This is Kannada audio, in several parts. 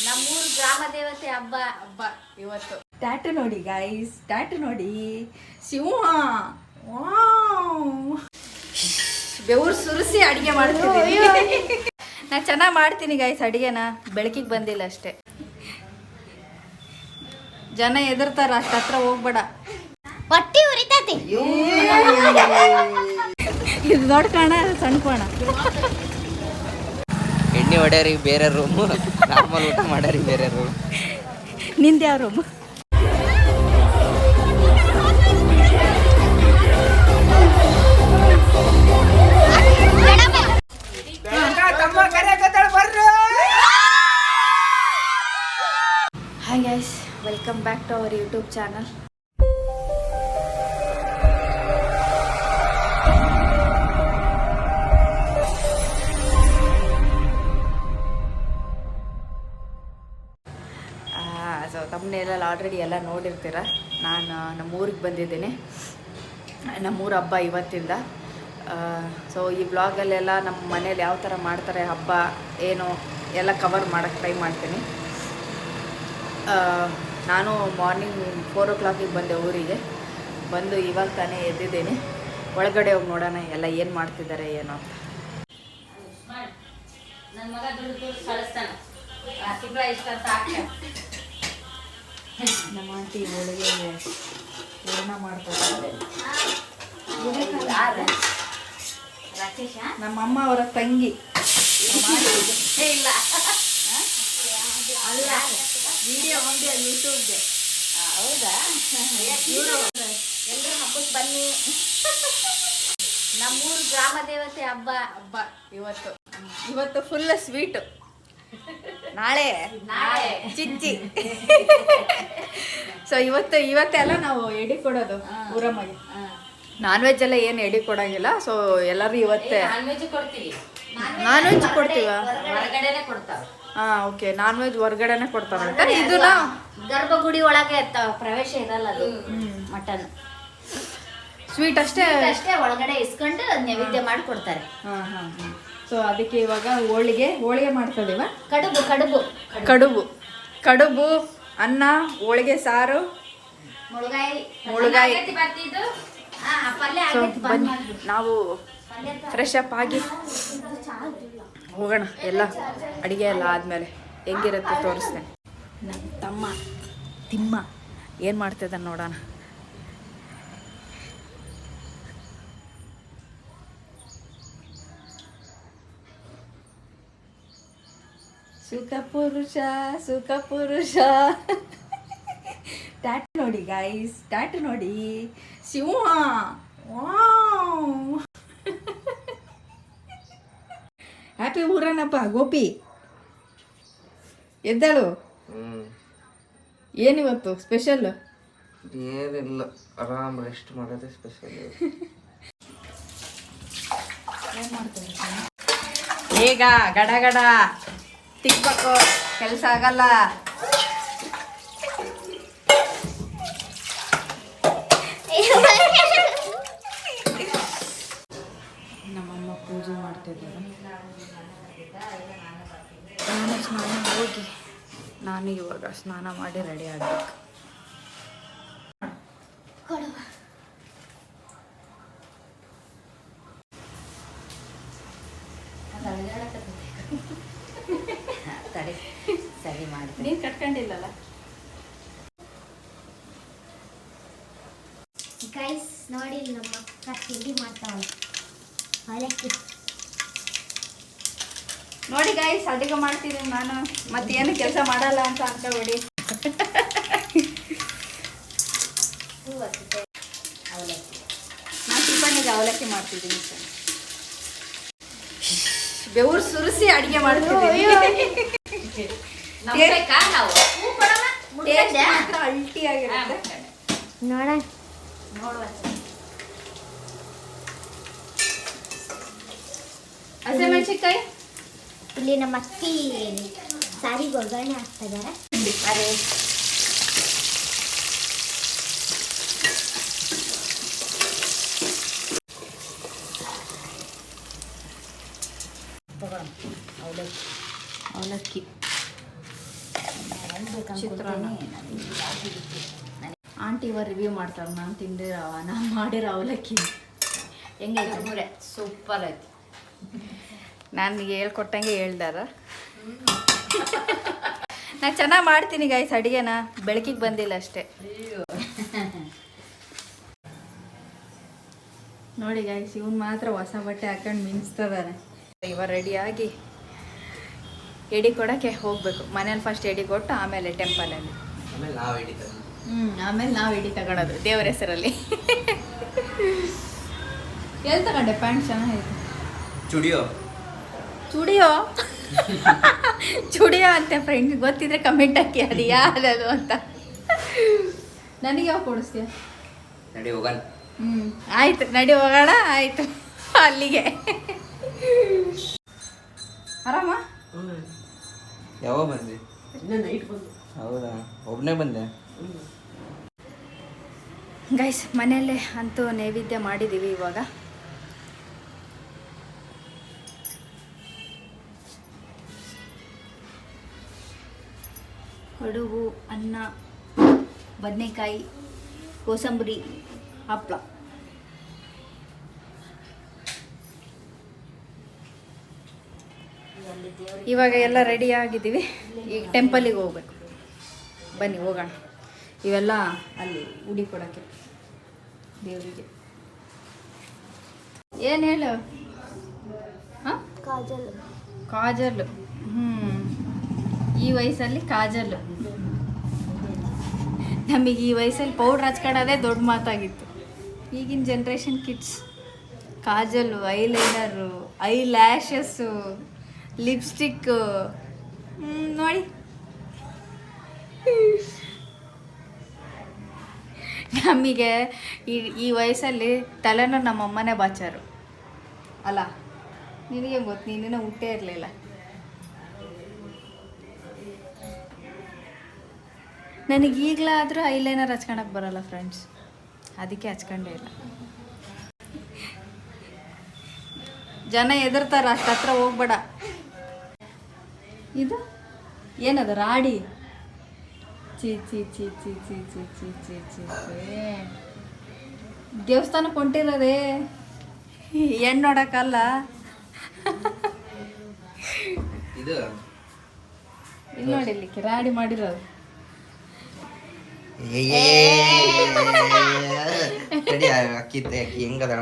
ನಮ್ಮೂರು ಗ್ರಾಮ ದೇವತೆ ಹಬ್ಬ ಇವತ್ತು. ಟ್ಯಾಟು ನೋಡಿ ಗೈಸ್, ಟ್ಯಾಟು ನೋಡಿ, ಸಿಂಹ. ವಾವ್, ಬೆವರು ಸುರಿಸಿ ಅಡಿಗೆ ಮಾಡ್ತೀನಿ. ನಾ ಚೆನ್ನಾಗಿ ಮಾಡ್ತೀನಿ ಗೈಸ್ ಅಡಿಗೆನ, ಬೆಳಕಿಗೆ ಬಂದಿಲ್ಲ ಅಷ್ಟೇ. ಜನ ಎದುರ್ತಾರ, ಅಷ್ಟ ಹತ್ರ ಹೋಗ್ಬೇಡ, ಹೊಟ್ಟಿ ಉರಿತೈತಿ. ಇದು ದೊಡ್ಡ ಕಾಣ, ಸಣ್ಣ ಕಾಣ. ಎಣ್ಣೆ ಹೊಡ್ಯಾರಿಗೆ ಬೇರೆ ರೂಮು, ನಾರ್ಮಲ್ ಊಟ ಮಾಡ್ಯಾರಿಗೆ ಬೇರೆ ರೂಮ್. ನಿಂದ ಯಾವ room? Hi guys, welcome back to our YouTube channel. So ತಮ್ಮನೆಲ್ಲ ಆಲ್ರೆಡಿ ಎಲ್ಲ ನೋಡಿರ್ತೀರ. ನಾನು ನಮ್ಮೂರಿಗೆ ಬಂದಿದ್ದೀನಿ. ನಮ್ಮೂರ ಹಬ್ಬ ಇವತ್ತಿಂದ. ಸೊ ಈ ಬ್ಲಾಗಲ್ಲೆಲ್ಲ ನಮ್ಮ ಮನೇಲಿ ಯಾವ ಥರ ಮಾಡ್ತಾರೆ ಹಬ್ಬ ಏನು ಎಲ್ಲ ಕವರ್ ಮಾಡೋಕ್ಕೆ ಟ್ರೈ ಮಾಡ್ತೀನಿ. ನಾನು ಮಾರ್ನಿಂಗ್ 4 o'clock ಬಂದೆ ಊರಿಗೆ. ಬಂದು ಇವಾಗ ತಾನೇ ಎದ್ದಿದ್ದೀನಿ. ಒಳಗಡೆ ಹೋಗಿ ನೋಡೋಣ ಎಲ್ಲ ಏನು ಮಾಡ್ತಿದ್ದಾರೆ ಏನೋ ಅಂತ. ನನ್ನ ಮಗ ದುಡ್ಡು ಕಳಿಸ್ತಾನೆ, ತಿಂಗಳ ಇಷ್ಟ ಅಂತ ಹಾಕ್ತಾನೆ. ನಮ್ಮ ಆಂಟಿ ಹೋಳಿಗೆ ಹೂರ್ಣ ಮಾಡ್ತಾರೆ. ರಾಕೇಶ ನಮ್ಮಮ್ಮ ಅವರ ತಂಗಿ. ಇಲ್ಲ ಅಲ್ಲ, ವಿಡಿಯೋ ಒಂದೇ ಯೂಟ್ಯೂಬ್ಗೆ. ಹೌದಾ? ಎಲ್ಲರೂ ಹಬ್ಬಕ್ಕೆ ಬನ್ನಿ. ನಮ್ಮೂರು ಗ್ರಾಮ ದೇವತೆ ಹಬ್ಬ ಇವತ್ತು ಫುಲ್ ಸ್ವೀಟು, ನಾಳೆ ಚಿಚ್ಚಿ. ಸೊ ಇವತ್ತೆಲ್ಲ ನಾವು ಎಡಿ ಕೊಡೋದು ಊರಮ್ಮಗೆ. ನಾನ್ ವೆಜ್ ಎಲ್ಲ ಏನು ಎಡಿ ಕೊಡಂಗಿಲ್ಲ. ಸೊ ಎಲ್ಲರೂ ಇವತ್ತೇ ನಾನ್ ವೆಜ್ ಕೊಡ್ತೀವ. ಹೊರಗಡೆನೆ ಕೊಡ್ತಾವ. ಓಕೆ, ನಾನ್ ವೆಜ್ ಹೊರ್ಗಡೆನೆ ಕೊಡ್ತಾರಂತೆ. ಇದು ಗರ್ಭಗುಡಿ ಒಳಗೆ ಪ್ರವೇಶ ಇರಲ್ಲ, ಅದು ಮಟನ್ ಸ್ವೀಟ್ ಅಷ್ಟೇ ಒಳಗಡೆ ಇಸ್ಕೊಂಡು ನೈವೇದ್ಯ ಮಾಡಿ ಕೊಡ್ತಾರೆ. ಸೊ ಅದಕ್ಕೆ ಇವಾಗ ಹೋಳಿಗೆ ಮಾಡ್ತಿದೀವ. ಕಡುಬು, ಅನ್ನ, ಹೋಳಿಗೆ ಸಾರು, ಮುಳುಗಾಯಿ. ಸೊ ಬನ್ನಿ, ನಾವು ಫ್ರೆಶ್ ಅಪ್ ಆಗಿ ಹೋಗೋಣ. ಎಲ್ಲ ಅಡುಗೆ ಎಲ್ಲ ಆದಮೇಲೆ ಹೆಂಗಿರುತ್ತೆ ತೋರಿಸ್ತೇನೆ. ನಮ್ಮ ತಮ್ಮ ತಿಮ್ಮ ಏನು ಮಾಡ್ತಿದ್ದ ನೋಡೋಣ. ಸುಖ ಪುರುಷ. ಟ್ಯಾಟು ನೋಡಿ ಗೈಸ್, ಟ್ಯಾಟು ನೋಡಿ, ಸಿಂಹ. ವಾವ್, ಹ್ಯಾಪಿ ಊರನಪ್ಪ. ಗೋಪಿ ಎದ್ದಾಳು. ಏನಿವತ್ತು ಸ್ಪೆಷಲ್? ಏನಿಲ್ಲ, ಆರಾಮ್ ರೆಸ್ಟ್ ಮಾಡೋದೇ ಸ್ಪೆಷಲ್. ಬೇಗ ಗಡ ತಿಕ್ಬೇಕು, ಕೆಲಸ ಆಗಲ್ಲ. ನಮ್ಮಮ್ಮ ಪೂಜೆ ಮಾಡ್ತಿದ್ದಾರೆ. ನಾನು ಇವಾಗ ಸ್ನಾನ ಮಾಡಿ ರೆಡಿ ಆಗ್ಬೇಕು. ಸರಿ ಮಾಡಿ. ನೀನು ಕಟ್ಕೊಂಡಿಲ್ಲಲ್ಲ ಗೈಸ್, ನೋಡಿ ನಮ್ಮ ಅಕ್ಕ ತಿಂಡಿ ಮಾಡ್ತಾವಳೆ. ನೋಡಿ ಗೈಸ್, ಅಡುಗೆ ಮಾಡ್ತಿದ್ದೀನಿ ನಾನು. ಮತ್ತೇನು ಕೆಲಸ ಮಾಡಲ್ಲ ಅಂತ ಅನ್ಕೋಬೇಡಿ. ನಾನು ಟಿಫನಿಗೆ ಅವಲಕ್ಕಿ ಮಾಡ್ತಿದ್ದೀನಿ. ಬೆವರು ಸುರಿಸಿ ಅಡುಗೆ ಮಾಡ್ತಿದ್ದೀನಿ. ಅಲ್ಟಿ ಆಗಿರುತ್ತೆ. ನೋಡುವ ಹಸಿಮೆಣಸಿನ್ಕಾಯಿ ಇಲ್ಲಿ ನಮ್ಮ ಅಕ್ಕಿ ಸಾರಿಗೆ ಒಗ್ಗರಣೆ ಹಾಕ್ತಾ ಇದ್ದಾರೆ. ಅದೇ ಅವಲಕ್ಕಿ ಚಿತ್ರಾನ್ನ ಆಂಟಿ ಇವ ರಿವ್ಯೂ ಮಾಡ್ತಾರೆ. ನಾನು ಮಾಡಿರೋ ಅವಲಕ್ಕಿ ಹೆಂಗೈತೆ? ಸೂಪರ್ ಐತಿ. ನಾನು ಹೇಳ್ಕೊಟ್ಟಂಗೆ ಹೇಳ್ದಾರ. ನಾನು ಚೆನ್ನಾಗಿ ಮಾಡ್ತೀನಿ ಗೈಸ್ ಅಡುಗೆನ, ಬೆಳಕಿಗೆ ಬಂದಿಲ್ಲ ಅಷ್ಟೇ. ನೋಡಿ ಗೈಸ್, ಇವನು ಮಾತ್ರ ಹೊಸ ಬಟ್ಟೆ ಹಾಕೊಂಡು ಮಿಂಚ್ತದಾನೆ. ಇವಾಗ ರೆಡಿಯಾಗಿ ಎಡಿ ಕೊಡೋಕ್ಕೆ ಹೋಗಬೇಕು. ಮನೇಲಿ ಫಸ್ಟ್ ಎಡಿ ಕೊಟ್ಟು ಆಮೇಲೆ ಟೆಂಪಲಲ್ಲಿ, ಆಮೇಲೆ ನಾವು ಎಡಿ ತಗೊಳೋದು ದೇವ್ರ ಹೆಸರಲ್ಲಿ. ಎಲ್ಲಿ ತಗೊಂಡೆ? ಪ್ಯಾಂಟ್ ಚೆನ್ನಾಗೈತೆ. ಚುಡಿಯೋ ಚುಡಿಯೋ ಅಂತೆ ಫ್ರೆಂಡ್ಸ್, ಗೊತ್ತಿದ್ರೆ ಕಮೆಂಟ್ ಹಾಕಿ ಅದು ಯಾವ್ದು ಅಂತ. ನನಗೆ ಯಾವ ಕೊಡಿಸ್ತೀಯ? ಆಯ್ತು ನಡಿ ಹೋಗೋಣ. ಆಯ್ತು ಅಲ್ಲಿಗೆ. ಆರಾಮ? ಯಾವಾಗ ಬಂದೆ? ಹೌದಾ, ಒಬ್ಬನೇ ಬಂದೆ. ಗೈಸ್ ಮನೆಯಲ್ಲೇ ಅಂತೂ ನೈವೇದ್ಯ ಮಾಡಿದ್ದೀವಿ. ಇವಾಗ ಕಡುಬು, ಅನ್ನ, ಬದನೆಕಾಯಿ, ಕೋಸಂಬರಿ, ಹಪ್ಪಳ. ಇವಾಗ ಎಲ್ಲ ರೆಡಿ ಆಗಿದ್ದೀವಿ. ಈಗ ಟೆಂಪಲಿಗೆ ಹೋಗ್ಬೇಕು. ಬನ್ನಿ ಹೋಗೋಣ. ಇವೆಲ್ಲ ಅಲ್ಲಿ ಉಡಿ ಕೊಡೋಕ್ಕೆ ದೇವರಿಗೆ. ಏನು ಹೇಳು? ಹಾಂ, ಕಾಜಲ್. ಈ ವಯಸ್ಸಲ್ಲಿ ಕಾಜಲ್. ನಮಗೆ ಈ ವಯಸ್ಸಲ್ಲಿ ಪೌಡ್ರ್ ಹಚ್ಕೊಳ್ಳೋದೇ ದೊಡ್ಡ ಮಾತಾಗಿತ್ತು. ಈಗಿನ generation kids kajal, eyeliner, eyelashes, lipstick. ನೋಡಿ ನಮಗೆ ಈ ವಯಸ್ಸಲ್ಲಿ ತಲೆನೂ ನಮ್ಮಮ್ಮನೇ ಬಾಚಾರು ಅಲ್ಲ. ನಿನಗೆ ಗೊತ್ತು, ನೀನೇನೋ ಹುಟ್ಟೇ ಇರಲಿಲ್ಲ. ನನಗೆ ಈಗಲಾದರೂ ಐಲೈನರ್ ಹಚ್ಕೊಳಕ್ಕೆ ಬರೋಲ್ಲ ಫ್ರೆಂಡ್ಸ್, ಅದಕ್ಕೆ ಹಚ್ಕೊಂಡೇ ಇಲ್ಲ. ಜನ ಎದುರ್ತಾರೆ, ಅಷ್ಟು ಹತ್ರ ಹೋಗ್ಬೇಡ. ಇದು ಏನದು? ರಾಡಿ. ಚೀ ಚೀ ಚೀ ಚೀ ಚೀ ಚೀ ಚೀ ಚೀ ಚೀ ದೇವಸ್ಥಾನಕ್ಕೆ ಹೊಂಟಿರೋದೇ ಹೆಣ್ಣು ನೋಡಕ್ಕಲ್ಲ. ಇದು ಇಲ್ಲಿ ನೋಡಿ, ಇಲ್ಲಿಕ್ಕೆ ರಾಡಿ ಮಾಡಿರೋದು. ಅಕ್ಕಿ ಹೆಂಗದ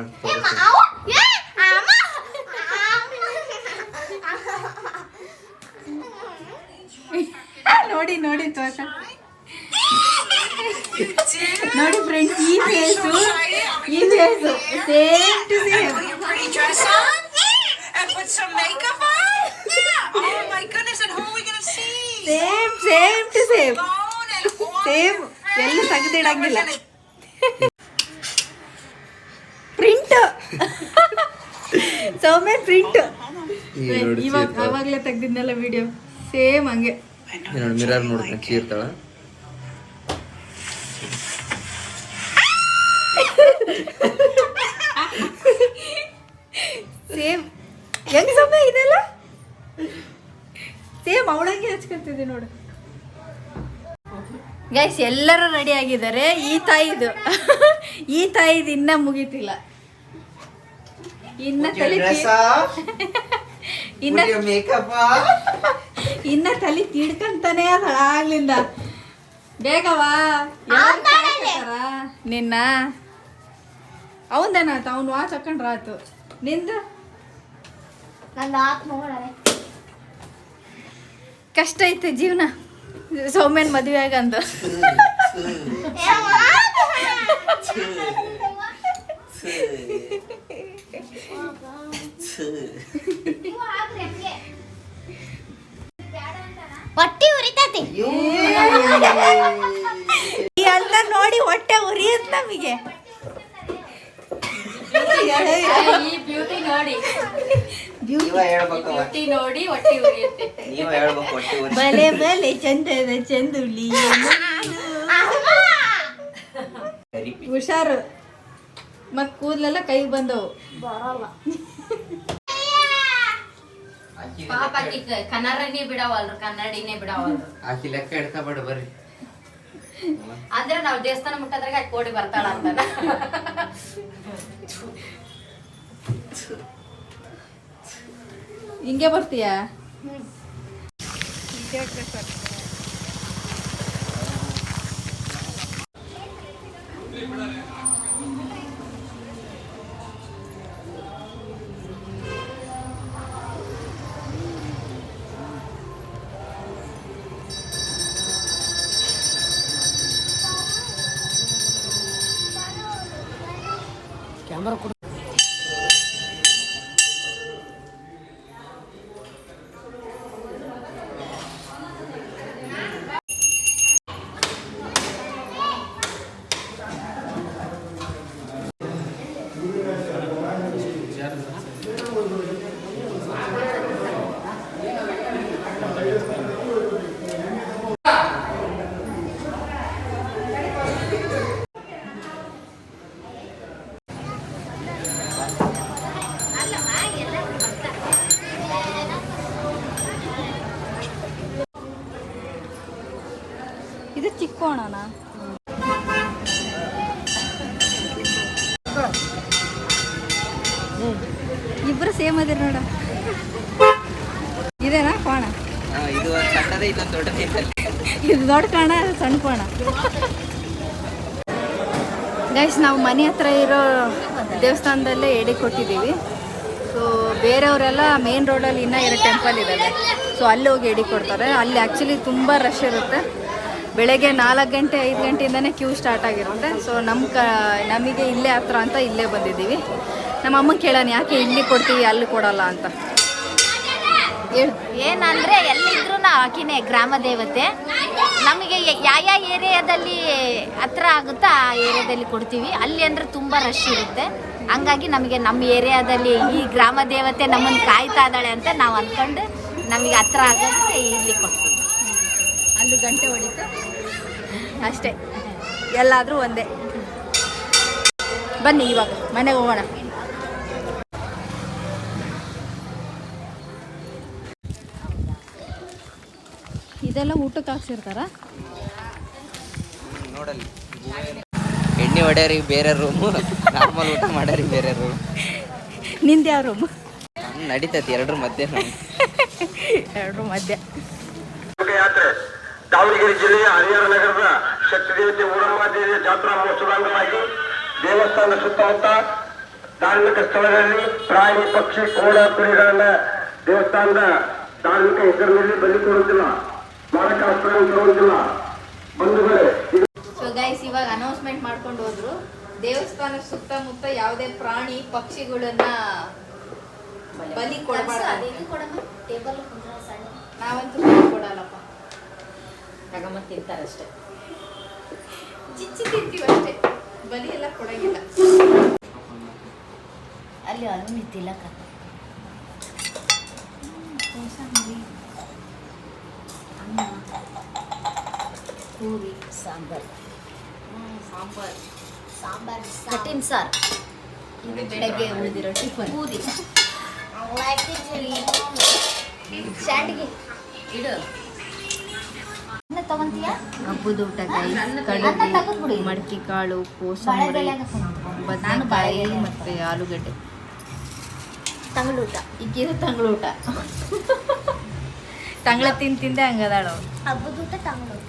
ನೋಡಿ ನೋಡಿ ತೋಟ ನೋಡಿ ಫ್ರೆಂಡ್ಸ್, ಈ face same to same. Same to same same, ಎಲ್ಲ ತೆಗೆದಿಡಂಗಿಲ್ಲ. Print Soumya print. ಇವಾಗ ಅವಾಗಲೇ ತೆಗ್ದಿದ್ನಲ್ಲ ವಿಡಿಯೋ, ಸೇಮ್ ಹಂಗೆ. ಮಿರರ್ ನೋಡ್ಕೊಂಡು ಚೀರ್ತಾಳ. ಸೇಮ್ ಹೆಂಗ್ ಸೌಮ್ಯ ಇದೆಲ್ಲ ಸೇಮ್ ಅವಳಂಗೆ ಹಚ್ಕೊತಿದ್ದೆ ನೋಡು. ಗೈಸ್ ಎಲ್ಲರೂ ರೆಡಿ ಆಗಿದ್ದಾರೆ. ಈ ತಾಯಿದು ಇನ್ನ ಮುಗೀತಿಲ್ಲ. ಇನ್ನ ತಲೆ ತಿಡ್ಕಂತಾನೆ ಅದ ಆಗ್ಲಿಂದ. ಬೇಗವಾ ನಿನ್ನ ಅವಂದೇನಾಯ್ತು? ಅವ್ನು ವಾಚ್ ಹಾಕೊಂಡ್ರ ಆಯ್ತು. ನಿಂದು ಕಷ್ಟ ಐತೆ ಜೀವನ. ಸೌಮ್ಯನ್ ಮದುವೆ ಆಗಂದು ಹೊಟ್ಟೆ ಉರಿತೈತಿ. ಎಲ್ಲ ನೋಡಿ ಹೊಟ್ಟೆ ಉರಿಯತ್ ನಮಗೆ. ಬ್ಯೂಟಿ ನೋಡಿ ಹೊಟ್ಟೆ ಬಲೆ ಬಲೆ ಚಂದದ ಚಂದುಲಿ. ಹುಷಾರು, ಮತ್ ಕೂದಲೆಲ್ಲ ಕೈ ಬಂದವು. ಪಾಪ ಆಕಿ ಕನ್ನಡನೇ ಬಿಡವಲ್ರು, ಕನ್ನಡಿನೇ ಬಿಡವಲ್ರು. ಆಕಿ ಲೆಕ್ಕ ಹಿಡ್ಕೊಬೇಡ ಬರ್ರಿ. ಅಂದ್ರೆ ನಾವ್ ದೇವಸ್ಥಾನ ಮುಟ್ಟದ್ರಾಗ ಆಕಿ ಓಡಿ ಬರ್ತಾಳ ಅಂತ. ಹಿಂಗೆ ಬರ್ತೀಯಾ? ಕ್ಯಾಮ್ರಾ ಕೊಡು. ಇದು ಚಿಕ್ಕೋಣನ? ಇಬ್ರು ಸೇಮ್ ಅದಿರ ನೋಡ. ಇದೇನಾ ಕೋಣ? ಇದು ಒಂದು ಸಣ್ಣದೇ, ಇದೊಂದು ದೊಡ್ಡದೇ. ಇದು ದೊಡ್ಡ ಕೋಣ, ಸಣ್ಣ ಕೋಣ. ಗೈಸ್, ನಾವು ಮನೆ ಹತ್ರ ಇರೋ ದೇವಸ್ಥಾನದಲ್ಲೇ ಎಡೆ ಕೊಟ್ಟಿದ್ದೀವಿ. ಸೊ ಬೇರೆಯವರೆಲ್ಲ ಮೇನ್ ರೋಡಲ್ಲಿ ಇನ್ನೂ 2 ಟೆಂಪಲ್ ಇದ್ದಾವೆ. ಸೊ ಅಲ್ಲಿ ಹೋಗಿ ಎಡೆ ಕೊಡ್ತಾರೆ. ಅಲ್ಲಿ ಆ್ಯಕ್ಚುಲಿ ತುಂಬ ರಶ್ ಇರುತ್ತೆ. ಬೆಳಗ್ಗೆ 4 ಗಂಟೆ 5 ಗಂಟೆಯಿಂದನೇ ಕ್ಯೂ ಸ್ಟಾರ್ಟ್ ಆಗಿರುತ್ತೆ. ಸೊ ನಮಗೆ ಇಲ್ಲೇ ಹತ್ರ ಅಂತ ಇಲ್ಲೇ ಬಂದಿದ್ದೀವಿ. ನಮ್ಮ ಅಮ್ಮ ಕೇಳೋಣ, ಯಾಕೆ ಇಲ್ಲಿ ಕೊಡ್ತೀವಿ ಅಲ್ಲಿ ಕೊಡಲ್ಲ ಅಂತ ಹೇಳು. ಏನಂದ್ರೆ ಎಲ್ಲಿದ್ರು ಆಕಿನೇ ಗ್ರಾಮ ದೇವತೆ. ನಮಗೆ ಯಾವ ಏರಿಯಾದಲ್ಲಿ ಹತ್ರ ಆಗುತ್ತೋ ಆ ಏರಿಯಾದಲ್ಲಿ ಕೊಡ್ತೀವಿ. ಅಲ್ಲಿ ಅಂದ್ರೆ ತುಂಬ ರಶ್ ಇರುತ್ತೆ. ಹಂಗಾಗಿ ನಮಗೆ ನಮ್ಮ ಏರಿಯಾದಲ್ಲಿ ಈ ಗ್ರಾಮ ದೇವತೆ ನಮ್ಮನ್ನು ಕಾಯ್ತಾ ಇದ್ದಾಳೆ ಅಂತ ನಾವು ಅಂದ್ಕೊಂಡು ನಮಗೆ ಹತ್ರ ಆಗೋದಕ್ಕೆ ಇಲ್ಲಿ ಕೊಡ್ತೀವಿ. ಅಲ್ಲಿ ಗಂಟೆ ಹೊಡಿತು ಅಷ್ಟೇ, ಎಲ್ಲಾದರೂ ಒಂದೇ. ಬನ್ನಿ ಇವಾಗ ಮನೆಗೆ ಹೋಗೋಣ. ಇದೆಲ್ಲ ಊಟಕ್ಕೆ ಹಾಕ್ಸಿರ್ತಾರ ನೋಡಲ್ಲಿ. ಎಣ್ಣೆ ಹೊಡ್ಯಾರಿಗೆ ಬೇರೆ ರೂಮು, ನಾರ್ಮಲ್ ಊಟ ಮಾಡ್ಯಾರಿಗೆ ಬೇರೆ ರೂಮ್. ನಿಂದು ಯಾವ ರೂಮು? ನಡೀತೈತಿ ಎರಡರ ಮಧ್ಯೆ. ಎರಡರ ಮಧ್ಯೆ. ಯಾತ್ರೆ ದಾವಣಗೆರೆ ಜಿಲ್ಲೆಯ ಹರಿಹರ ನಗರದ ಶಕ್ತಿ ದೇವತೆ ಊರಮ್ಮ ದೇವಿಯ ಜಾತ್ರಾ ಮಹೋತ್ಸವದ ಅಂಗವಾಗಿ ದೇವಸ್ಥಾನದ ಸುತ್ತಮುತ್ತ ಧಾರ್ಮಿಕ ಸ್ಥಳಗಳಲ್ಲಿ ಪ್ರಾಣಿ ಪಕ್ಷಿ ಕೋಣ ಕುರಿಗಳನ್ನ ದೇವಸ್ಥಾನದ ಧಾರ್ಮಿಕ ಹೆಸರಿನಲ್ಲಿ ಬಲಿ ಕೊಡುವುದಿಲ್ಲ, ಮಾರಕಾಸ್ತ್ರ ಕೊಡುವುದಿಲ್ಲ. ಬಂಧುಗಳೇ, ಸೊ ಗೈಸ್, ಇವಾಗ ಅನೌನ್ಸ್ಮೆಂಟ್ ಮಾಡ್ಕೊಂಡು ಹೋದ್ರು, ದೇವಸ್ಥಾನ ಸುತ್ತಮುತ್ತ ಯಾವುದೇ ಪ್ರಾಣಿ ಪಕ್ಷಿಗಳನ್ನ ಬಲಿ ಕೊಡಬಾರ್ದು. ನಾವಂತೂ ಬಲಿ ಕೊಡಲ್ಲಪ್ಪ, ತಗೊಂಬಂದು ತಿಂತಾರಷ್ಟೇ. ಚಿಚ್ಚಿ ತಿಂತೀವಿ ಅಷ್ಟೇ, ಬಲಿ ಎಲ್ಲ ಕೊಡಂಗಿಲ್ಲ. ಅಲ್ಲಿ ಅನು ತಿಲಕ ಅನ್ನ ಪೂರಿ ಸಾಂಬಾರ್ ಸಾಂಬಾರ್ ಕಠಿಣ ಸಾರು. ಇದು ಬೆಳಗ್ಗೆ ಉಳಿದಿರೋ ಟಿಫನ್ ಪೂರಿ ಶಾಂಡ್ಗಿ ಇಡು. ಅನ್ನ ತಗೊಂತೀಯ? ಹಬ್ಬದ ಊಟ ಕಡುಬು, ಮಡಕೆ ಕಾಳು, ಕೋಸಂಬರಿ, ಬದನೆಕಾಯಿ ಮತ್ತು ಆಲೂಗಡ್ಡೆ. ತಂಗಳೂಟ ಈಗಿರೋ ತಂಗಳೂಟ. ತಂಗಳ ತಿಂದೆ ಹಂಗದಾಳ ಅವ್ರು. ಹಬ್ಬದ ಊಟ ತಂಗಳೂಟ.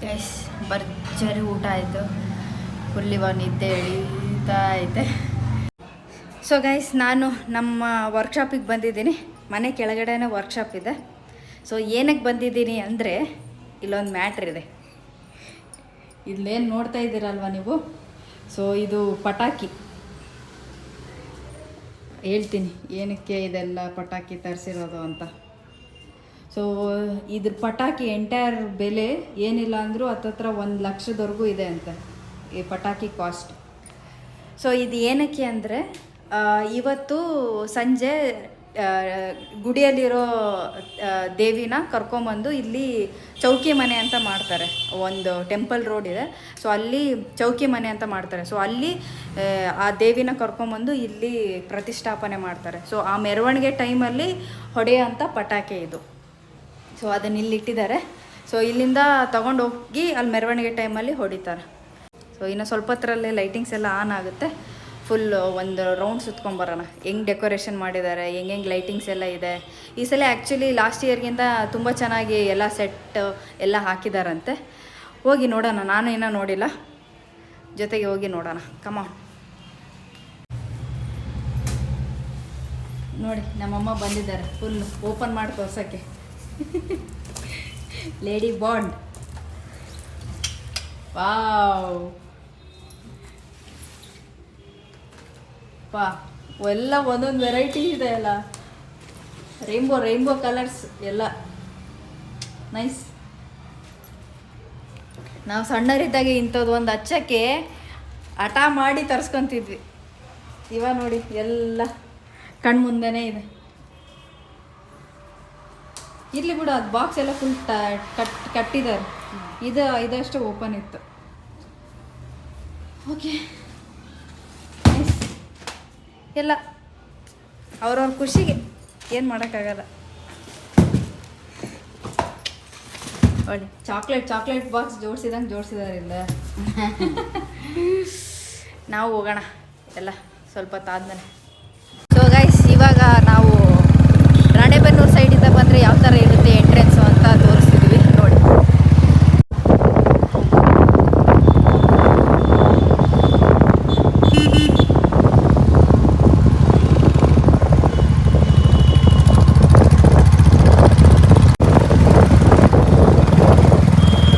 ಗೈಸ್, ಭರ್ಜರಿ ಊಟ ಆಯಿತು. ಫುಲ್ ಇವಾಗ ನಿದ್ದೆ ಎಳೀತಾ ಐತೆ. ಸೊ ಗೈಸ್, ನಾನು ನಮ್ಮ ವರ್ಕ್ಶಾಪಿಗೆ ಬಂದಿದ್ದೀನಿ. ಮನೆ ಕೆಳಗಡೆನೇ ವರ್ಕ್ಶಾಪ್ ಇದೆ. ಸೊ ಏನಕ್ಕೆ ಬಂದಿದ್ದೀನಿ ಅಂದರೆ, ಇಲ್ಲೊಂದು ಮ್ಯಾಟ್ರ್ ಇದೆ. ಇಲ್ಲೇನು ನೋಡ್ತಾ ಇದ್ದೀರಲ್ವ ನೀವು? ಸೊ ಇದು ಪಟಾಕಿ. ಹೇಳ್ತೀನಿ ಏನಕ್ಕೆ ಇದೆಲ್ಲ ಪಟಾಕಿ ತರಿಸಿರೋದು ಅಂತ. ಸೊ ಇದ್ರ ಪಟಾಕಿ ಎಂಟೈರ್ ಬೆಲೆ ಏನಿಲ್ಲ ಅಂದರೂ ಹತ್ತತ್ರ 1 ಲಕ್ಷದವರೆಗೂ ಇದೆ ಅಂತ ಈ ಪಟಾಕಿ ಕಾಸ್ಟ್. ಸೊ ಇದು ಏನಕ್ಕೆ ಅಂದರೆ, ಇವತ್ತು ಸಂಜೆ ಗುಡಿಯಲ್ಲಿರೋ ದೇವಿನ ಕರ್ಕೊಂಬಂದು ಇಲ್ಲಿ ಚೌಕಿ ಮನೆ ಅಂತ ಮಾಡ್ತಾರೆ. ಒಂದು ಟೆಂಪಲ್ ರೋಡ್ ಇದೆ, ಸೊ ಅಲ್ಲಿ ಚೌಕಿ ಮನೆ ಅಂತ ಮಾಡ್ತಾರೆ. ಸೊ ಅಲ್ಲಿ ಆ ದೇವಿನ ಕರ್ಕೊಂಬಂದು ಇಲ್ಲಿ ಪ್ರತಿಷ್ಠಾಪನೆ ಮಾಡ್ತಾರೆ. ಸೊ ಆ ಮೆರವಣಿಗೆ ಟೈಮಲ್ಲಿ ಹೊಡೆಯೋಂಥ ಪಟಾಕಿ ಇದು. ಸೊ ಅದನ್ನ ಇಲ್ಲಿ ಇಟ್ಟಿದ್ದಾರೆ. ಸೊ ಇಲ್ಲಿಂದ ತೊಗೊಂಡೋಗಿ ಅಲ್ಲಿ ಮೆರವಣಿಗೆ ಟೈಮಲ್ಲಿ ಹೊಡಿತಾರೆ. ಸೊ ಇನ್ನು ಸ್ವಲ್ಪ ಹೊತ್ತರಲ್ಲೇ ಲೈಟಿಂಗ್ಸ್ ಎಲ್ಲ ಆನ್ ಆಗುತ್ತೆ. ಫುಲ್ ಒಂದು ರೌಂಡ್ ಸುತ್ಕೊಂಬರೋಣ, ಹೆಂಗೆ ಡೆಕೋರೇಷನ್ ಮಾಡಿದ್ದಾರೆ, ಹೆಂಗೆ ಲೈಟಿಂಗ್ಸ್ ಎಲ್ಲ ಇದೆ. ಈ ಸಲ ಆ್ಯಕ್ಚುಲಿ ಲಾಸ್ಟ್ ಇಯರ್ಗಿಂತ ತುಂಬ ಚೆನ್ನಾಗಿ ಎಲ್ಲ ಸೆಟ್ ಎಲ್ಲ ಹಾಕಿದಾರಂತೆ. ಹೋಗಿ ನೋಡೋಣ, ನಾನು ಇನ್ನೂ ನೋಡಿಲ್ಲ, ಜೊತೆಗೆ ಹೋಗಿ ನೋಡೋಣ. ಕಮಾನ್. ನೋಡಿ ನಮ್ಮಮ್ಮ ಬಂದಿದ್ದಾರೆ ಫುಲ್ ಓಪನ್ ಮಾಡಿ ತೋರ್ಸೋಕ್ಕೆ. Lady bond. ವಾವ್ ಪಾ, ಎಲ್ಲ ಒಂದೊಂದು ವೆರೈಟಿ ಇದೆ ಅಲ್ಲ, ರೈನ್ಬೋ ಕಲರ್ಸ್ ಎಲ್ಲ ನೈಸ್. ನಾವು ಸಣ್ಣರಿದ್ದಾಗೆ ಇಂಥದ್ದು ಒಂದು ಹಚ್ಚಕ್ಕೆ ಹಠ ಮಾಡಿ ತರಿಸ್ಕೊತಿದ್ವಿ. ಇವಾಗ ನೋಡಿ ಎಲ್ಲ ಕಣ್ಮುಂದೆನೇ ಇದೆ. ಇರಲಿ ಬಿಡು, ಅದು ಬಾಕ್ಸ್ ಎಲ್ಲ ಫುಲ್ ಕಟ್ಟಿದ್ದಾರೆ. ಇದಷ್ಟು ಓಪನ್ ಇತ್ತು. ಓಕೆ, ಎಲ್ಲ ಅವ್ರವ್ರ ಖುಷಿಗೆ ಏನು ಮಾಡೋಕ್ಕಾಗಲ್ಲ. ಒಳ್ಳೆ ಚಾಕ್ಲೇಟ್ ಬಾಕ್ಸ್ ಜೋಡಿಸಿದ್ದಾರೆ ಇಲ್ಲ. ನಾವು ಹೋಗೋಣ ಎಲ್ಲ ಸ್ವಲ್ಪ ಹೊತ್ತಾದ್ಮೇಲೆ. ಸೊ ಗೈಸ್, ಇವಾಗ ನಾವು ರಾಣೆಬೆನ್ನೂರು ಸೈಡಿಂದ ಬಂದರೆ ಯಾವ ಥರ ಇರುತ್ತೆ ಎಂಟ್ರೆನ್ಸು ಅಂತ ತೋರಿಸ್ತಿದ್ವಿ ನೋಡಿ.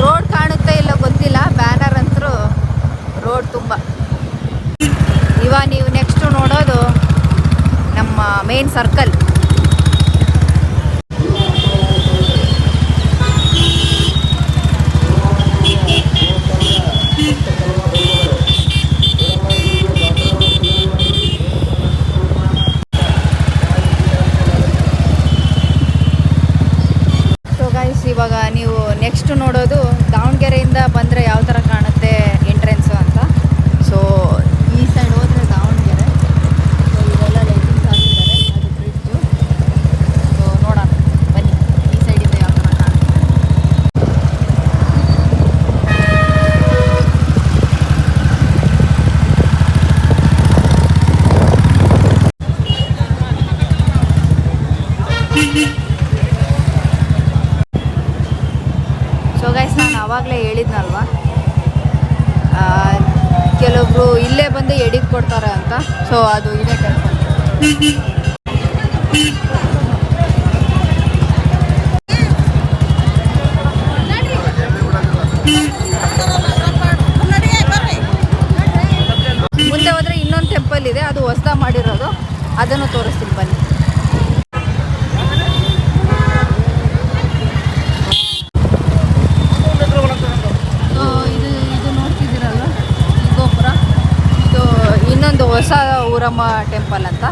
ರೋಡ್ ಕಾಣುತ್ತೆ ಇಲ್ಲ ಗೊತ್ತಿಲ್ಲ, ಬ್ಯಾನರ್ ಅಂತೂ ರೋಡ್ ತುಂಬ. ಇವಾಗ ನೀವು ನೆಕ್ಸ್ಟು ನೋಡೋದು ನಮ್ಮ ಮೇನ್ ಸರ್ಕಲ್. ಇವಾಗ ನೀವು ನೆಕ್ಸ್ಟ್ ನೋಡೋದು ದಾವಣಗೆರೆಯಿಂದ ಬಂದರೆ ಯಾವ ಥರ ಕಾಣುತ್ತೆ ಎಂಟ್ರೆನ್ಸು ಅಂತ. ಸೊ ಈ ಸೈಡ್ ಹೋದರೆ ದಾವಣಗೆರೆ. ಸೊ ಇವೆಲ್ಲ ಲೈಟಿಂಗ್ಸ್ ಹಾಕಿದ್ದಾರೆ, ಅದು ಬ್ರಿಡ್ಜು. ಸೊ ನೋಡೋಣ ಬನ್ನಿ, ಈ ಸೈಡಿಂದ ಯಾವ ಥರ ಕಾಣುತ್ತೆ. ಸೊ ಗೈಸ್, ನಾನು ಆವಾಗಲೇ ಹೇಳಿದ್ನಲ್ವ, ಕೆಲವೊಬ್ರು ಇಲ್ಲೇ ಬಂದು ಎಡಿಗೆ ಕೊಡ್ತಾರೆ ಅಂತ. ಸೊ ಅದು ಇದೇ ಟೆಂಪಲ್. ಮುಂದೆ ಹೋದರೆ ಇನ್ನೊಂದು ಟೆಂಪಲ್ ಇದೆ, ಅದು ಹೊಸದಾಗಿ ಮಾಡಿರೋದು, ಅದನ್ನು ತೋರಿಸ್ತೀನಿ ಬನ್ನಿ. ಇದು ನೋಡ್ತಿದ್ದೀರಲ್ವ, ಈ ಗೋಪುರ, ಇದು ಇನ್ನೊಂದು ಹೊಸ ಊರಮ್ಮ ಟೆಂಪಲ್ ಅಂತ.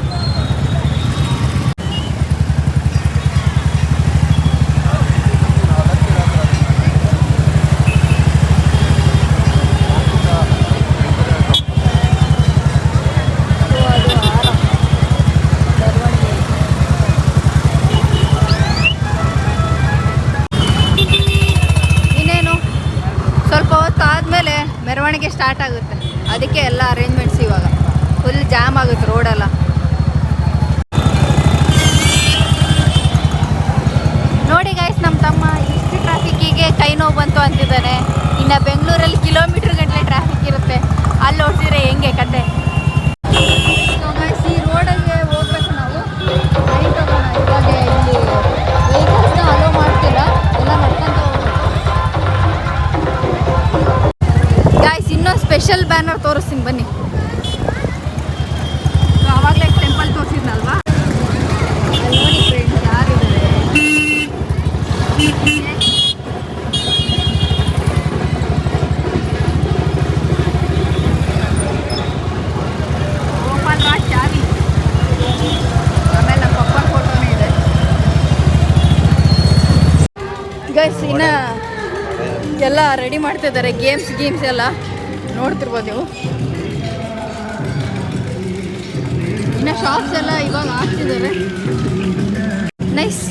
ಮೆರವಣಿಗೆ ಸ್ಟಾರ್ಟ್ ಆಗುತ್ತೆ, ಅದಕ್ಕೆ ಎಲ್ಲ ಅರೇಂಜ್ಮೆಂಟ್ಸ್ ಇವಾಗ ಫುಲ್ ಜಾಮ್ ಆಗುತ್ತೆ ರೋಡೆಲ್ಲ. ನೋಡಿ ಗೈಸ್, ನಮ್ಮ ತಮ್ಮ ಇಷ್ಟು ಟ್ರಾಫಿಕ್ಕಿಗೆ ಕೈ ನೋವು ಬಂತು ಅಂತಿದ್ದಾನೆ. ಇನ್ನು ಬೆಂಗಳೂರಲ್ಲಿ ಕಿಲೋಮೀಟ್ರ್ ಗಟ್ಟಲೆ ಟ್ರಾಫಿಕ್ ಇರುತ್ತೆ, ಅಲ್ಲಿ ಓಡಿಸಿದ್ರೆ ಹೆಂಗೆ ಕತೆ. ಸೊ ಗೈಸ್, ಈ ರೋಡಲ್ಲಿ ಹೋಗ್ಬೇಕು ನಾವು. ನೈಟ್ ಹೋಗೋಣ. ಇವಾಗ ಇಲ್ಲಿ ವೆಹಿಕಲ್ಸ್ನ ಅಲೋ ಮಾಡ್ತಿಲ್ಲ, ಎಲ್ಲ ನಡ್ಕೊಂತ ಹೋಗ್ಬೇಕು. ಗಾಯ್ಸ್, ಇನ್ನೊಂದು ಸ್ಪೆಷಲ್ ಬ್ಯಾನರ್ ತೋರಿಸ್ತೀನಿ ಬನ್ನಿ. ಆವಾಗಲೇ ಇನ್ನು ಎಲ್ಲ ರೆಡಿ ಮಾಡ್ತಿದ್ದಾರೆ, ಗೇಮ್ಸ್ ಎಲ್ಲ ನೋಡ್ತಿರ್ಬೋದು ನೀವು. ಇನ್ನು ಶಾಪ್ಸ್ ಎಲ್ಲ ಇವಾಗ ಹಾಕ್ತಿದ್ದಾರೆ. ನೈಸ್.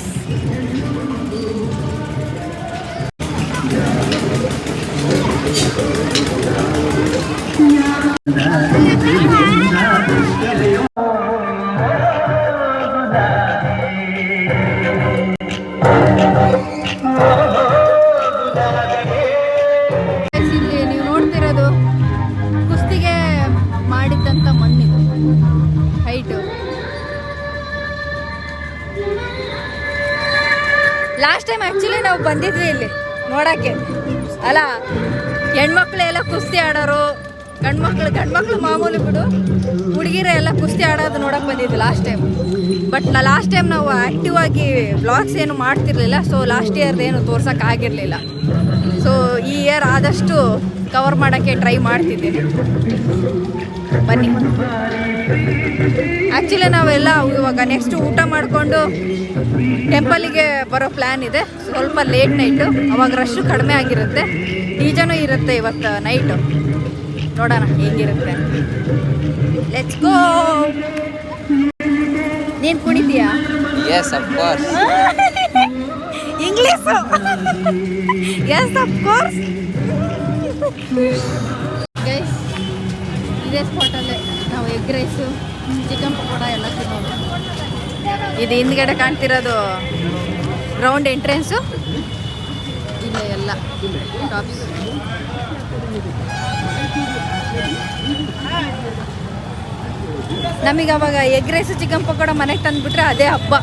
ಇಲ್ಲಿ ನೀವು ನೋಡ್ತಿರೋದು ಕುಸ್ತಿಗೆ ಮಾಡಿದ್ದಂಥ ಮಣ್ಣಿದು ಹೈಟು. ಲಾಸ್ಟ್ ಟೈಮ್ ಆ್ಯಕ್ಚುಲಿ ನಾವು ಬಂದಿದ್ವಿ ಇಲ್ಲಿ ನೋಡೋಕ್ಕೆ. ಅಲ್ಲ, ಹೆಣ್ಮಕ್ಳೆಲ್ಲ ಕುಸ್ತಿ ಆಡೋರು, ಗಂಡ್ಮಕ್ಳು ಮಾಮೂಲಿ ಬಿಡು, ಹುಡುಗಿರ ಎಲ್ಲ ಕುಸ್ತಿ ಆಡೋದು ನೋಡೋಕೆ ಬಂದಿದ್ವಿ last time. But last time ನಾವು ಆ್ಯಕ್ಟಿವ್ ಆಗಿ ವ್ಲಾಗ್ಸ್ ಏನು ಮಾಡ್ತಿರ್ಲಿಲ್ಲ. ಸೊ ಲಾಸ್ಟ್ ಇಯರ್ದೇನು ತೋರ್ಸೋಕ್ಕಾಗಿರಲಿಲ್ಲ. ಸೊ ಈ ಇಯರ್ ಆದಷ್ಟು ಕವರ್ ಮಾಡೋಕ್ಕೆ ಟ್ರೈ ಮಾಡ್ತಿದ್ದೀನಿ. ಬನ್ನಿ. ಆ್ಯಕ್ಚುಲಿ ನಾವೆಲ್ಲ ಇವಾಗ ನೆಕ್ಸ್ಟ್ ಊಟ ಮಾಡಿಕೊಂಡು ಟೆಂಪಲಿಗೆ ಬರೋ ಪ್ಲ್ಯಾನ್ ಇದೆ. ಸ್ವಲ್ಪ ಲೇಟ್ ನೈಟು, ಅವಾಗ ರಶ್ಶು ಕಡಿಮೆ ಆಗಿರುತ್ತೆ. ಡಿಜೆನೂ ಇರುತ್ತೆ ಇವತ್ತು ನೈಟು. ನೋಡೋಣ ಹೇಗಿರುತ್ತೆ. Let's go. ನೀನು ಕುಣಿತೀಯಾ? Yes of course. English. Yes of course. Guys, ಇದೇ ಸ್ಪಾಟಲ್ಲೇ ನಾವು ಎಗ್ ರೈಸು, ಚಿಕನ್ ಪಕೋಡ ಎಲ್ಲ ತಿನ್ನೋದು. ಇದು ಹಿಂದ್ಗಡೆ ಕಾಣ್ತಿರೋದು ಗ್ರೌಂಡ್ ಎಂಟ್ರೆನ್ಸು. ಇಲ್ಲ ಎಲ್ಲ ಟಾಪ್ಸ್. ನಮಗೆ ಅವಾಗ ಎಗ್ ರೈಸು ಚಿಕನ್ ಪಕೋಡ ಮನೆಗೆ ತಂದುಬಿಟ್ರೆ ಅದೇ ಹಬ್ಬ,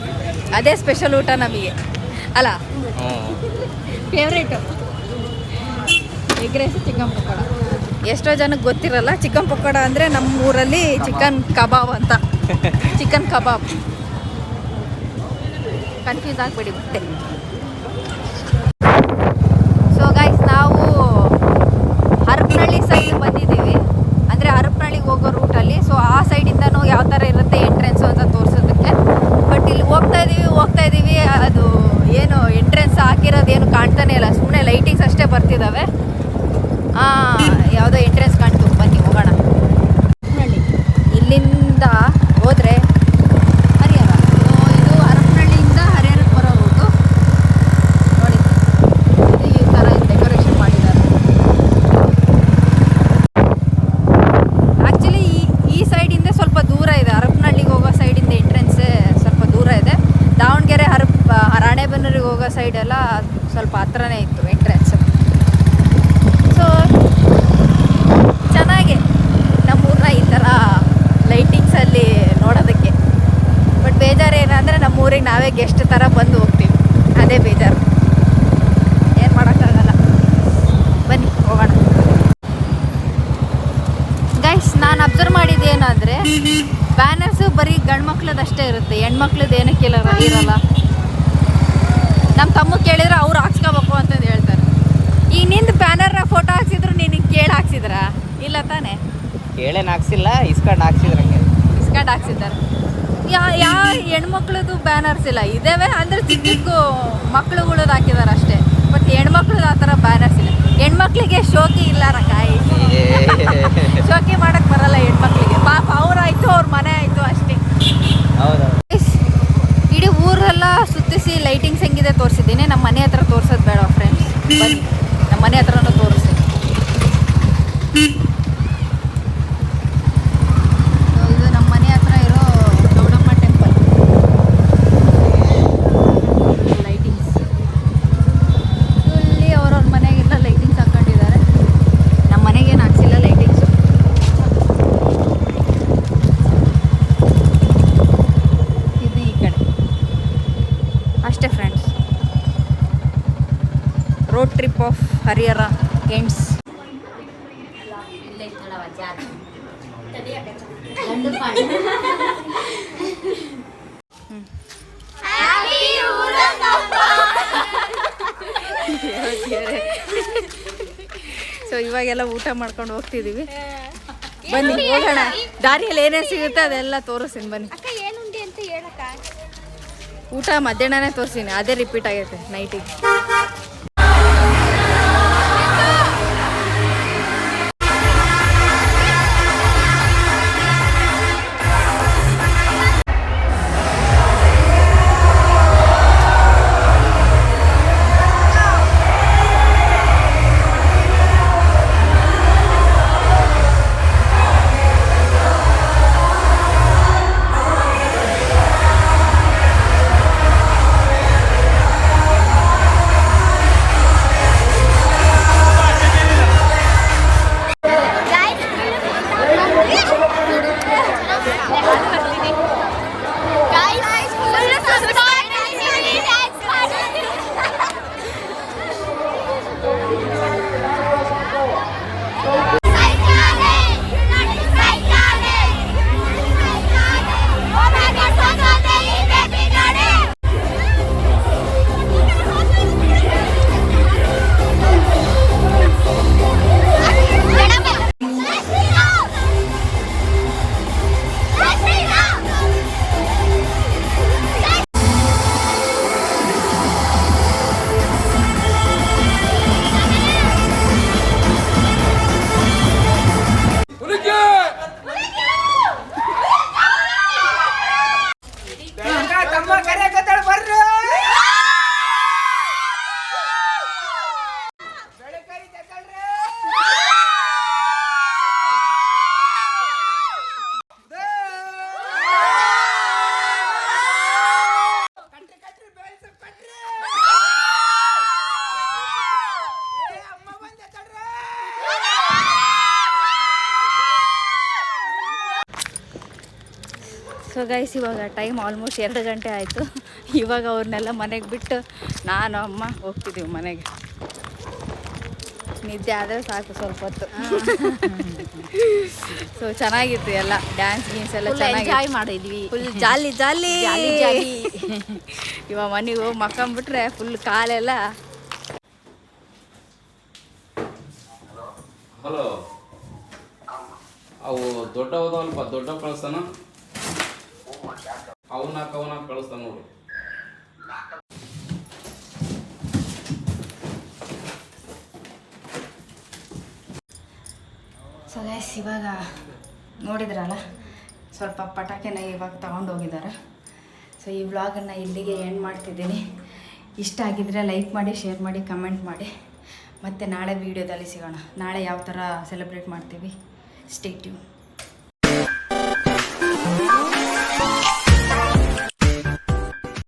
ಅದೇ ಸ್ಪೆಷಲ್ ಊಟ ನಮಗೆ ಅಲ್ಲ. Favourite egg rice chicken pakoda. ಎಷ್ಟೋ ಜನಕ್ಕೆ ಗೊತ್ತಿರಲ್ಲ, ಚಿಕನ್ ಪಕೋಡ ಅಂದರೆ ನಮ್ಮ ಊರಲ್ಲಿ ಚಿಕನ್ ಕಬಾಬ್ ಅಂತ. ಚಿಕನ್ ಕಬಾಬ್ ಕನ್ಫ್ಯೂಸ್ ಆಗಬೇಡಿ ಮತ್ತೆ. ಸೊ ಗೈಸ್, ನಾವು ಹರಪನಹಳ್ಳಿ ಸೈಡ್ ಬಂದಿದ್ದೀವಿ. ಅಂದರೆ ಹರಪನಹಳ್ಳಿಗೆ ಹೋಗೋ ರೂಟಲ್ಲಿ. ಸೊ ಆ ಸೈಡಿಂದನೂ ಯಾವ ಥರ ಇರುತ್ತೆ ಎಂಟ್ರೆನ್ಸು ಅಂತ ತೋರಿಸೋದಕ್ಕೆ. ಬಟ್ ಇಲ್ಲಿ ಹೋಗ್ತಾ ಇದ್ದೀವಿ ಅದು ಏನು ಎಂಟ್ರೆನ್ಸ್ ಹಾಕಿರೋದೇನು ಕಾಣ್ತಾನೆ ಇಲ್ಲ, ಸುಮ್ಮನೆ ಲೈಟಿಂಗ್ಸ್ ಅಷ್ಟೇ ಬರ್ತಿದ್ದಾವೆ. ಯಾವುದೋ ಎಂಟ್ರೆನ್ಸ್ ಕಾಣ್ತು, ಬನ್ನಿ ಹೋಗೋಣ. ಇಲ್ಲಿಂದ ಹೋದರೆ ಹರಿಹರ. ಇದು ಹರಪನಹಳ್ಳಿಯಿಂದ ಹರಿಹರಕ್ಕೆ ಬರೋ ರೂಟು. ನೋಡಿ, ಇದು ಈ ಥರ ಡೆಕೋರೇಷನ್ ಮಾಡಿದ್ದಾರೆ. ಆ್ಯಕ್ಚುಲಿ ಈ ಸೈಡಿಂದ ಸ್ವಲ್ಪ ದೂರ ಇದೆ. ಹರಪನಹಳ್ಳಿಗೆ ಹೋಗೋ ಸೈಡಿಂದ ಎಂಟ್ರೆನ್ಸೇ ಸ್ವಲ್ಪ ದೂರ ಇದೆ. ದಾವಣಗೆರೆ ರಾಣೆಬೆನ್ನೂರಿಗೆ ಹೋಗೋ ಸೈಡೆಲ್ಲ ಸ್ವಲ್ಪ ಹತ್ರನೇ ಇತ್ತು ಎಂಟ್ರೆನ್ಸ್. ಸೊ ಚೆನ್ನಾಗಿ ನಮ್ಮೂರನ್ನ ಈ ಥರ ಲೈಟಿಂಗ್ಸಲ್ಲಿ ನೋಡೋದಕ್ಕೆ. ಬಟ್ ಬೇಜಾರು ಏನಂದರೆ ನಮ್ಮೂರಿಗೆ ನಾವೇ ಗೆಸ್ಟ್ ಥರ ಬಂದು ಹೋಗ್ತೀವಿ, ಅದೇ ಬೇಜಾರು. ಏನು ಮಾಡೋಕ್ಕಾಗಲ್ಲ. ಬನ್ನಿ ಹೋಗೋಣ. ಗೈಸ್, ನಾನು ಅಬ್ಸರ್ವ್ ಮಾಡಿದ್ದೇನು ಅಂದರೆ ಬ್ಯಾನರ್ಸು ಬರೀ ಗಂಡು ಮಕ್ಳದಷ್ಟೇ ಇರುತ್ತೆ, ಹೆಣ್ಮಕ್ಳದ್ದು ಏನಕ್ಕೆ ಇರಲ್ಲ. ನಮ್ಮ ತಮ್ಮ ಕೇಳಿದ್ರೆ ಅವ್ರು ಹಾಕ್ಸ್ಕೋಬೇಕು ಅಂತಂದು ಹೇಳ್ತಾರೆ. ಈಗ ನಿಂದು ಬ್ಯಾನರ್ನ ಫೋಟೋ ಹಾಕ್ಸಿದ್ರು ನಿನಗೆ ಕೇಳಿ ಹಾಕ್ಸಿದ್ರಾ? ಇಲ್ಲ ತಾನೇ? ಕೇಳೇನು ಹಾಕ್ಸಿಲ್ಲ, ಇಸ್ಕೊಂಡು ಹಾಕ್ಸಿದ್ರಂಗೆ. ಇಸ್ಕೊಂಡು ಹಾಕ್ಸಿದ್ದಾರೆ. ಯಾವ ಹೆಣ್ಮಕ್ಳದ್ದು ಬ್ಯಾನರ್ಸ್ ಇಲ್ಲ, ಇದ್ದಾವೆ ಅಂದರೆ ಚಿಕ್ಕ ಮಕ್ಳುಗಳದ್ದು ಹಾಕಿದ್ದಾರೆ ಅಷ್ಟೇ. ಬಟ್ ಹೆಣ್ಮಕ್ಳದ್ದು ಆ ಥರ ಬ್ಯಾನರ್ಸ್ ಇಲ್ಲ. ಹೆಣ್ಮಕ್ಳಿಗೆ ಶೋಕಿ ಇಲ್ಲ ಕಾಯಿ, ಶೋಕಿ ಮಾಡೋಕ್ಕೆ ಬರಲ್ಲ ಹೆಣ್ಮಕ್ಳಿಗೆ. ಪಾಪ ಅವ್ರಾಯ್ತು, ಅವ್ರ ಮನೆ ಆಯಿತು ಅಷ್ಟೇ. ಹೌದು. ಇಡೀ ಊರೆಲ್ಲ ಸುತ್ತಿಸಿ ಲೈಟಿಂಗ್ಸ್ ಹೆಂಗಿದೆ ತೋರಿಸಿದ್ದೀನಿ. ನಮ್ಮ ಮನೆ ಹತ್ರ ತೋರಿಸೋದು ಬೇಡ ಫ್ರೆಂಡ್ಸ್, ಬನ್ನಿ ನಮ್ಮ ಮನೆ ಹತ್ರನೂ ತೋರಿಸಿ. ಇದು ನಮ್ಮ ಮನೆ ಹತ್ರ ಇರೋ ಗೌಡಮ್ಮ ಟೆಂಪಲ್ ಲೈಟಿಂಗ್ಸ್. ಇಲ್ಲಿ ಅವ್ರವ್ರ ಮನೆಗೆಲ್ಲ ಲೈಟಿಂಗ್ಸ್ ಹಾಕೊಂಡಿದ್ದಾರೆ. ನಮ್ಮ ಮನೆಗೇನು ಹಾಕ್ಸಿಲ್ಲ ಲೈಟಿಂಗ್ಸು. ಇದು ಈ ಕಡೆ ಅಷ್ಟೇ friends. Road trip of Harihara ends. So ಇವಾಗೆಲ್ಲ ಊಟ ಮಾಡ್ಕೊಂಡು ಹೋಗ್ತಿದ್ದೀವಿ. ಬನ್ನಿ ಹೋಗೋಣ. ದಾರಿಯಲ್ಲಿ ಏನೇನು ಸಿಗುತ್ತೆ ಅದೆಲ್ಲ ತೋರಿಸ್ತೀನಿ ಬನ್ನಿ. ಊಟ ಮಧ್ಯಾಹ್ನನೇ ತೋರಿಸ್ತೀನಿ, ಅದೇ ರಿಪೀಟ್ ಆಗೈತೆ ನೈಟಿಗೆ. ಗೈಸ್ ಇವಾಗ ಟೈಮ್ ಆಲ್ಮೋಸ್ಟ್ 2 ಗಂಟೆ ಆಯಿತು. ಇವಾಗ ಅವ್ರನ್ನೆಲ್ಲ ಮನೆಗೆ ಬಿಟ್ಟು ನಾನು ಅಮ್ಮ ಹೋಗ್ತಿದ್ದೀವಿ ಮನೆಗೆ. ನಿದ್ದೆ ಆದರೆ ಸಾಕು ಸ್ವಲ್ಪ ಹೊತ್ತು. ಸೊ ಚೆನ್ನಾಗಿತ್ತು ಎಲ್ಲ, ಡ್ಯಾನ್ಸ್ ಗೀನ್ಸ್ ಎಲ್ಲ ಚೆನ್ನಾಗಿ ಎಂಜಾಯ್ ಮಾಡಿದ್ವಿ. ಫುಲ್ ಜಾಲಿ ಜಾಲಿ ಜಾಲಿ. ಇವಾಗ ಮನೆಗೆ ಹೋಗಿ ಮಕ್ಕಂಬಿಟ್ರೆ ಫುಲ್ ಕಾಲೆಲ್ಲ. ಹಲೋ, ಅವು ದೊಡ್ಡವದಲ್ಪ, ದೊಡ್ಡ ಕಳಿಸ್ತಾನ, ಅವನ್ನ ಕಳಿಸ್ತಾನ ನೋಡು. ಸೊ ಗೈಸ್ ಇವಾಗ ನೋಡಿದ್ರಲ್ಲ, ಸ್ವಲ್ಪ ಪಟಾಕಿನ ಇವಾಗ ತೊಗೊಂಡೋಗಿದ್ದಾರೆ. ಸೊ ಈ ವ್ಲಾಗನ್ನು ಇಲ್ಲಿಗೆ ಎಂಡ್ ಮಾಡ್ತಿದ್ದೀನಿ. ಇಷ್ಟ ಆಗಿದ್ದರೆ ಲೈಕ್ ಮಾಡಿ, ಶೇರ್ ಮಾಡಿ, ಕಮೆಂಟ್ ಮಾಡಿ. ಮತ್ತು ನಾಳೆ ವೀಡಿಯೋದಲ್ಲಿ ಸಿಗೋಣ. ನಾಳೆ ಯಾವ ಥರ ಸೆಲೆಬ್ರೇಟ್ ಮಾಡ್ತೀವಿ, ಸ್ಟೇ ಟ್ಯೂನ್.